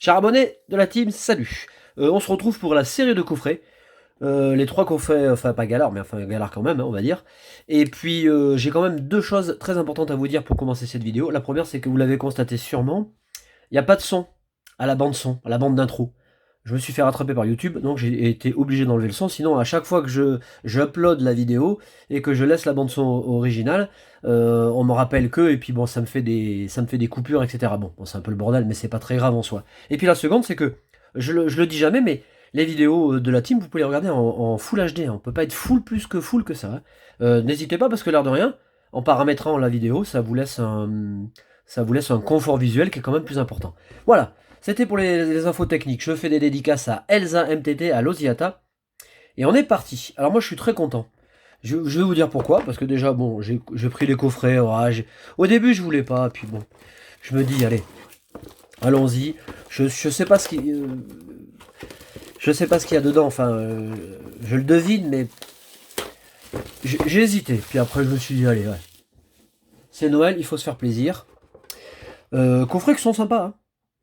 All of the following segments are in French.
Chers abonnés de la team, salut. On se retrouve pour la série de coffrets. Les 3 coffrets, enfin pas galard, mais enfin galard quand même, hein, on va dire. Et puis j'ai quand même 2 choses très importantes à vous dire pour commencer cette vidéo. La première, c'est que vous l'avez constaté sûrement, il n'y a pas de son à la bande son, à la bande d'intro. Je me suis fait rattraper par YouTube, donc j'ai été obligé d'enlever le son. Sinon, à chaque fois que je upload la vidéo et que je laisse la bande son originale, on me rappelle que, et puis bon, ça me fait des coupures, etc. Bon, c'est un peu le bordel, mais c'est pas très grave en soi. Et puis la seconde, c'est que, je le dis jamais, mais les vidéos de la team, vous pouvez les regarder en Full HD. Hein. On peut pas être full que ça. Hein. N'hésitez pas, parce que l'air de rien, en paramétrant la vidéo, ça vous laisse un confort visuel qui est quand même plus important. Voilà. C'était pour les infos techniques. Je fais des dédicaces à Elsa MTT, à Losiata. Et on est parti. Alors moi je suis très content. Je vais vous dire pourquoi. Parce que déjà, bon, j'ai pris les coffrets. Au début je voulais pas. Puis bon, je me dis, allez, allons-y. Je sais pas ce qui... je sais pas ce qu'il y a dedans. Enfin, je le devine, mais j'ai hésité. Puis après je me suis dit, allez, ouais. C'est Noël, il faut se faire plaisir. Coffrets qui sont sympas, hein.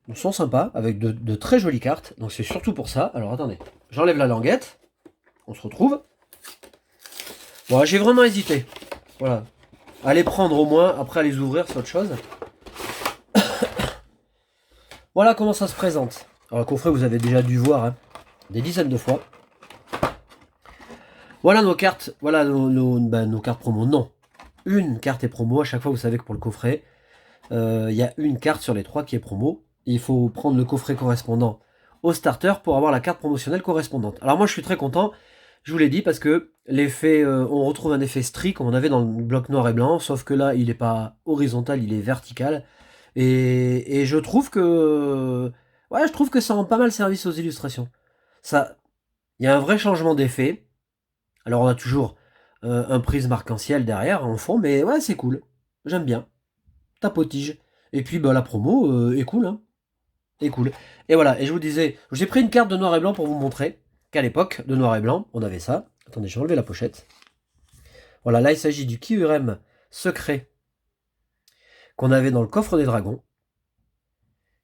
Ils sont sympas, avec de très jolies cartes. Donc c'est surtout pour ça. Alors attendez, j'enlève la languette. On se retrouve. Bon, j'ai vraiment hésité. Voilà. À les prendre au moins, après à les ouvrir, c'est autre chose. Voilà comment ça se présente. Alors le coffret, vous avez déjà dû voir hein, des dizaines de fois. Voilà nos cartes. Voilà nos cartes promo. Non. Une carte est promo. À chaque fois, vous savez que pour le coffret, il y a une carte sur les 3 qui est promo. Il faut prendre le coffret correspondant au starter pour avoir la carte promotionnelle correspondante. Alors moi je suis très content, je vous l'ai dit, parce que l'effet, on retrouve un effet strict comme on avait dans le bloc noir et blanc, sauf que là il n'est pas horizontal, il est vertical. Et je trouve que... Ouais, je trouve que ça rend pas mal service aux illustrations. Ça, il y a un vrai changement d'effet. Alors on a toujours un prisme arc-en-ciel derrière, en fond, mais ouais, c'est cool. J'aime bien. Tapotige. Et puis bah, la promo est cool, hein. Et cool. Et voilà, et je vous disais, j'ai pris une carte de noir et blanc pour vous montrer qu'à l'époque, de noir et blanc, on avait ça. Attendez, j'ai enlevé la pochette. Voilà, là il s'agit du Kyurem secret qu'on avait dans le coffre des dragons,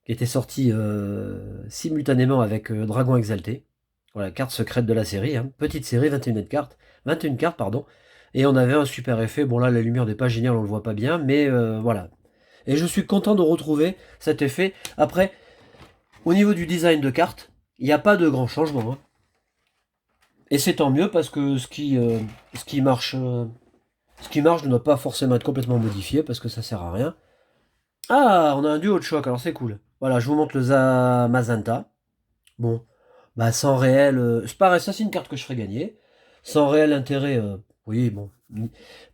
qui était sorti simultanément avec Dragon Exalté. Voilà, carte secrète de la série, hein. Petite série, 21 cartes, 21 cartes, pardon. Et on avait un super effet. Bon là, la lumière n'est pas géniale, on le voit pas bien, mais voilà. Et je suis content de retrouver cet effet. Après, au niveau du design de carte, il n'y a pas de grand changement. Hein. Et c'est tant mieux parce que ce qui marche ne doit pas forcément être complètement modifié parce que ça sert à rien. Ah, on a un duo de choc, alors c'est cool. Voilà, je vous montre le Zamazenta. Bon, bah sans réel... c'est pareil, ça c'est une carte que je ferai gagner. Sans réel intérêt, oui, bon.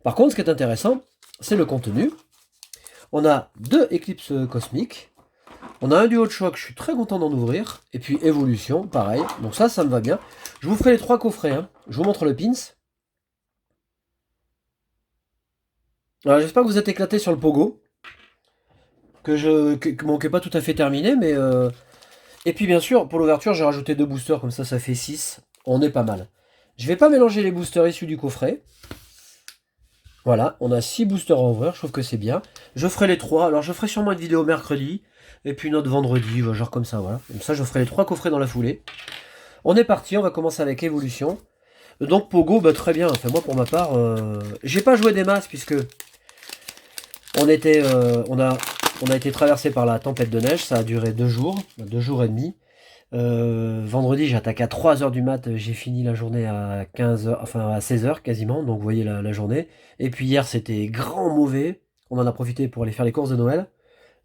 Par contre, ce qui est intéressant, c'est le contenu. On a 2 éclipses cosmiques. On a un duo de choc, je suis très content d'en ouvrir. Et puis évolution, pareil. Donc ça me va bien. Je vous ferai les 3 coffrets. Hein. Je vous montre le pins. Alors j'espère que vous êtes éclatés sur le pogo. Bon, qui n'est pas tout à fait terminé, mais... Et puis bien sûr, pour l'ouverture, j'ai rajouté 2 boosters, comme ça fait 6. On est pas mal. Je vais pas mélanger les boosters issus du coffret. Voilà, on a 6 boosters à ouvrir, je trouve que c'est bien. Je ferai les 3, alors je ferai sûrement une vidéo mercredi, et puis une autre vendredi, genre comme ça, voilà. Comme ça, je ferai les 3 coffrets dans la foulée. On est parti, on va commencer avec Evolution. Donc Pogo, bah, très bien, enfin moi pour ma part, j'ai pas joué des masses, puisque on a été traversé par la tempête de neige, ça a duré 2 jours, 2 jours et demi. Vendredi, j'ai attaqué à 3h du mat, j'ai fini la journée à 15h, enfin à 16h quasiment, donc vous voyez la journée. Et puis hier, c'était grand mauvais, on en a profité pour aller faire les courses de Noël.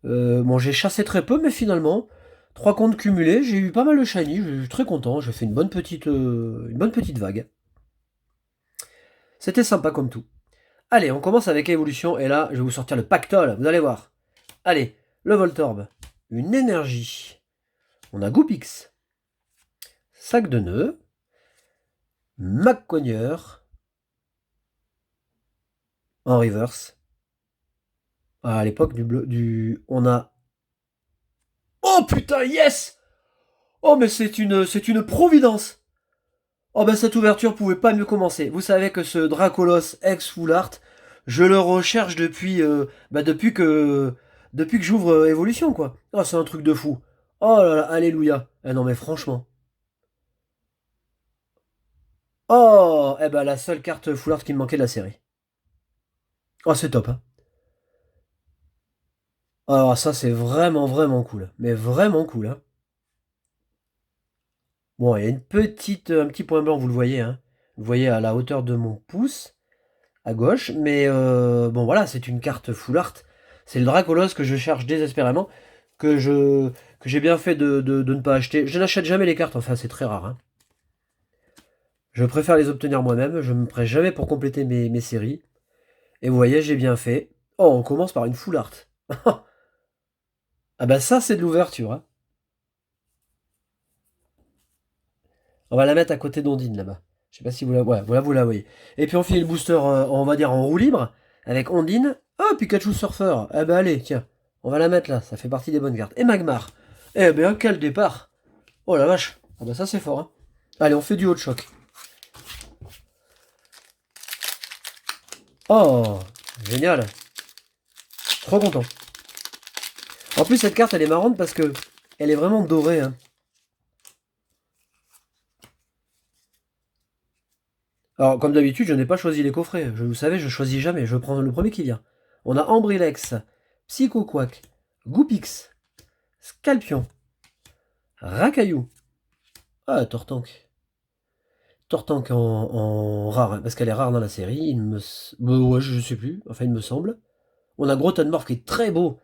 Bon, j'ai chassé très peu, mais finalement, 3 comptes cumulés, j'ai eu pas mal de shiny, je suis très content, j'ai fait une bonne petite vague. C'était sympa comme tout. Allez, on commence avec évolution, et là, je vais vous sortir le pactole, vous allez voir. Allez, le Voltorb, une énergie. On a Goopix, sac de nœuds, McCogneur en reverse. À l'époque on a... Oh putain, yes! Oh mais c'est une providence! Oh ben cette ouverture pouvait pas mieux commencer. Vous savez que ce Dracolos ex Full Art, je le recherche depuis que j'ouvre Evolution quoi. Oh c'est un truc de fou. Oh là là, alléluia. Eh non mais franchement. Oh, eh ben la seule carte full art qui me manquait de la série. Oh, c'est top, hein. Alors ça, c'est vraiment, vraiment cool. Mais vraiment cool, hein. Bon, il y a une petite, un petit point blanc, vous le voyez, hein. Vous le voyez à la hauteur de mon pouce, à gauche. Mais bon, voilà, c'est une carte full art. C'est le Dracolos que je cherche désespérément. Que je que j'ai bien fait de ne pas acheter. Je n'achète jamais les cartes, enfin, c'est très rare, hein. Je préfère les obtenir moi-même. Je me prête jamais pour compléter mes séries. Et vous voyez, j'ai bien fait. Oh, on commence par une full art. Ah bah ça, c'est de l'ouverture, hein. On va la mettre à côté d'Ondine là-bas. Je sais pas si vous la, ouais, voilà, vous la voyez. Et puis on finit le booster, on va dire en roue libre, avec Ondine. Oh, Pikachu Surfer. Eh ben allez, tiens, on va la mettre là, ça fait partie des bonnes cartes. Et Magmar. Eh ben quel départ. Oh la vache. Ah bah ça c'est fort, hein. Allez, on fait du haut de choc. Oh, génial. Trop content. En plus cette carte elle est marrante parce que elle est vraiment dorée, hein. Alors, comme d'habitude, je n'ai pas choisi les coffrets. Vous savez, je choisis jamais. Je prends le premier qui vient. On a Ambrilex, Psychoquack, Goopix, Scalpion, Rakaillou. Ah, Tortank. Tortank en rare, hein, parce qu'elle est rare dans la série. Ouais, je sais plus. Enfin, il me semble. On a Gros Tanmorph qui est très beau.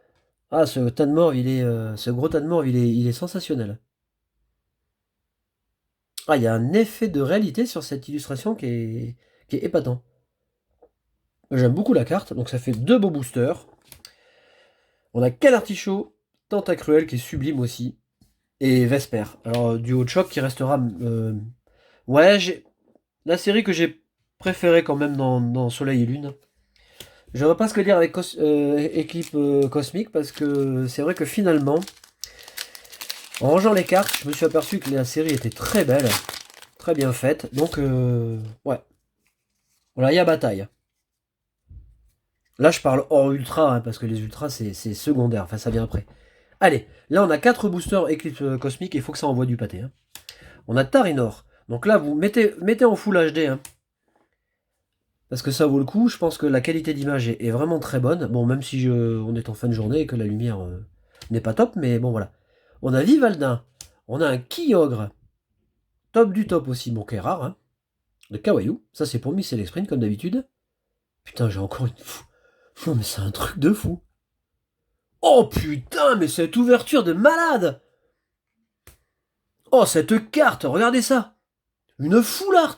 Ah, ce Tanmorph, ce gros Tanmorph, il est sensationnel. Ah, il y a un effet de réalité sur cette illustration qui est épatant. J'aime beaucoup la carte, donc ça fait deux beaux boosters. On a Calartichaud, Tentacruel qui est sublime aussi, et Vesper. Alors du haut de choc qui restera... Ouais, la série que j'ai préférée quand même dans Soleil et Lune. Je ne vais pas ce que dire avec équipe cosmique, parce que c'est vrai que finalement, en rangeant les cartes, je me suis aperçu que la série était très belle, très bien faite, donc ouais. Voilà, il y a bataille. Là, je parle hors ultra, hein, parce que les ultras, c'est secondaire, enfin ça vient après. Allez, là on a 4 boosters Eclipse Cosmique, il faut que ça envoie du pâté, hein. On a Tarinor. Donc là, vous mettez en Full HD, hein, parce que ça vaut le coup. Je pense que la qualité d'image est vraiment très bonne. Bon, même si on est en fin de journée et que la lumière n'est pas top, mais bon voilà. On a Vivaldin. On a un Kyogre. Top du top aussi, bon qui est rare, hein. De Kawaii. Ça c'est pour Miss Sprint comme d'habitude. Putain, j'ai encore une fou. Non mais c'est un truc de fou. Oh putain, mais cette ouverture de malade. Oh, cette carte, regardez ça. Une full art.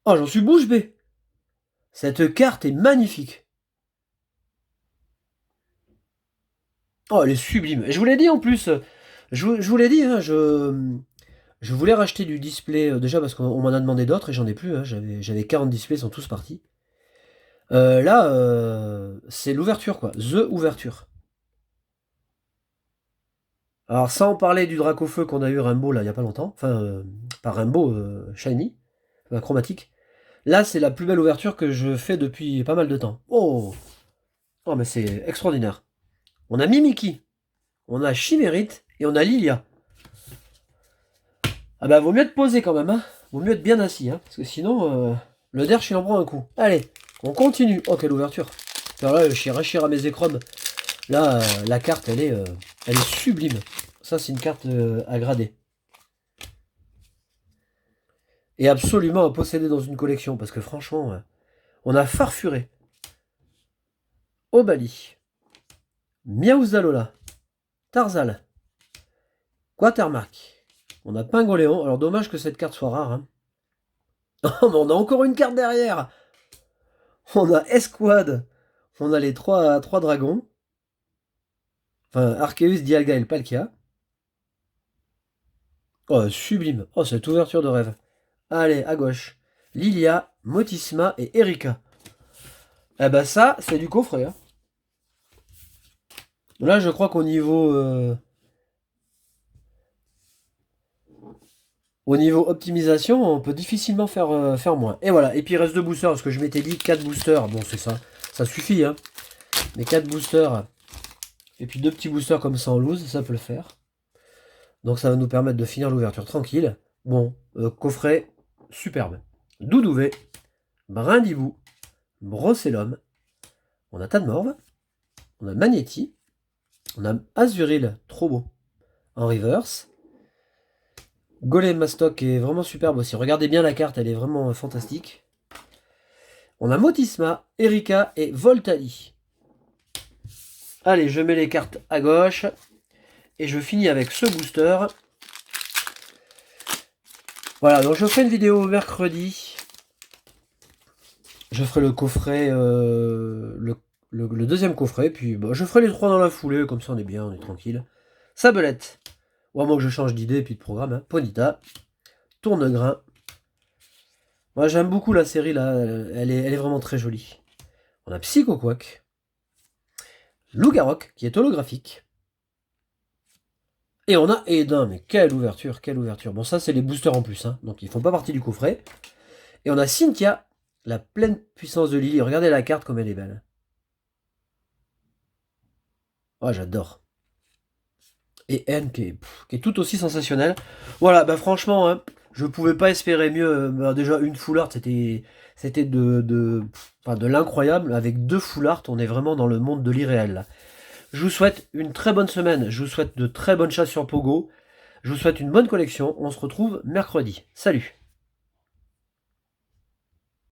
Oh, j'en suis bouche bée. Cette carte est magnifique. Oh, elle est sublime. Et je vous l'ai dit en plus. Je vous l'ai dit, hein, je voulais racheter du display, déjà parce qu'on m'en a demandé d'autres et j'en ai plus, hein. J'avais 40 displays, ils sont tous partis. Là, c'est l'ouverture, quoi. The ouverture. Alors, sans parler du Dracofeu qu'on a eu Rainbow, là, il n'y a pas longtemps. Enfin, pas Rainbow, Shiny, chromatique. Là, c'est la plus belle ouverture que je fais depuis pas mal de temps. Oh! Oh, mais c'est extraordinaire. On a Mimiki, on a Chimérite et on a Lilia. Ah bah, vaut mieux te poser quand même, hein. Vaut mieux être bien assis, hein. Parce que sinon, le derche, il en prend un coup. Allez, on continue. Oh, quelle ouverture. Alors là, Shira mes écromes. Là, la carte, elle est sublime. Ça, c'est une carte à grader. Et absolument à posséder dans une collection. Parce que franchement, on a Farfuré, Obali, Miaouzalola, Tarzal, Quatermark. On a Pingoléon. Alors dommage que cette carte soit rare, hein. Oh, mais on a encore une carte derrière. On a Esquad. On a les trois dragons. Enfin, Arceus, Dialga et le Palkia. Oh, sublime. Oh, cette ouverture de rêve. Allez, à gauche. Lilia, Motisma et Erika. Eh ben ça, c'est du coffret, hein. Là, je crois au niveau optimisation, on peut difficilement faire moins. Et voilà. Et puis il reste deux boosters, parce que je m'étais dit 4 boosters. Bon, c'est ça. Ça suffit, hein. mes 4 boosters, et puis 2 petits boosters comme ça en loose, ça peut le faire. Donc ça va nous permettre de finir l'ouverture tranquille. Bon, coffret superbe. Doudouvé, Brindibou, Brocellum, on a Tadmorve, on a Magnéti, on a Azuril, trop beau, en reverse. Golem Mastoc est vraiment superbe aussi. Regardez bien la carte, elle est vraiment fantastique. On a Motisma, Erika et Voltali. Allez, je mets les cartes à gauche. Et je finis avec ce booster. Voilà, donc je ferai une vidéo mercredi. Je ferai le coffret, le deuxième coffret. Puis bah, je ferai les 3 dans la foulée. Comme ça on est bien, on est tranquille. Sabelette. Ou à moins que je change d'idée et puis de programme. Hein. Ponita. Tournegrain. Moi j'aime beaucoup la série là. Elle est vraiment très jolie. On a Psychoquack. Lougarok qui est holographique. Et on a Edin, mais quelle ouverture, quelle ouverture. Bon, ça, c'est les boosters en plus, hein, donc ils font pas partie du coffret. Et on a Cynthia, la pleine puissance de Lily. Regardez la carte comme elle est belle. Oh, j'adore. Et N qui est tout aussi sensationnelle. Voilà, bah franchement, hein, je pouvais pas espérer mieux. Bah, déjà, une full art, c'était de l'incroyable. Avec 2 full art, on est vraiment dans le monde de l'irréel, là. Je vous souhaite une très bonne semaine. Je vous souhaite de très bonnes chasses sur Pogo. Je vous souhaite une bonne collection. On se retrouve mercredi. Salut!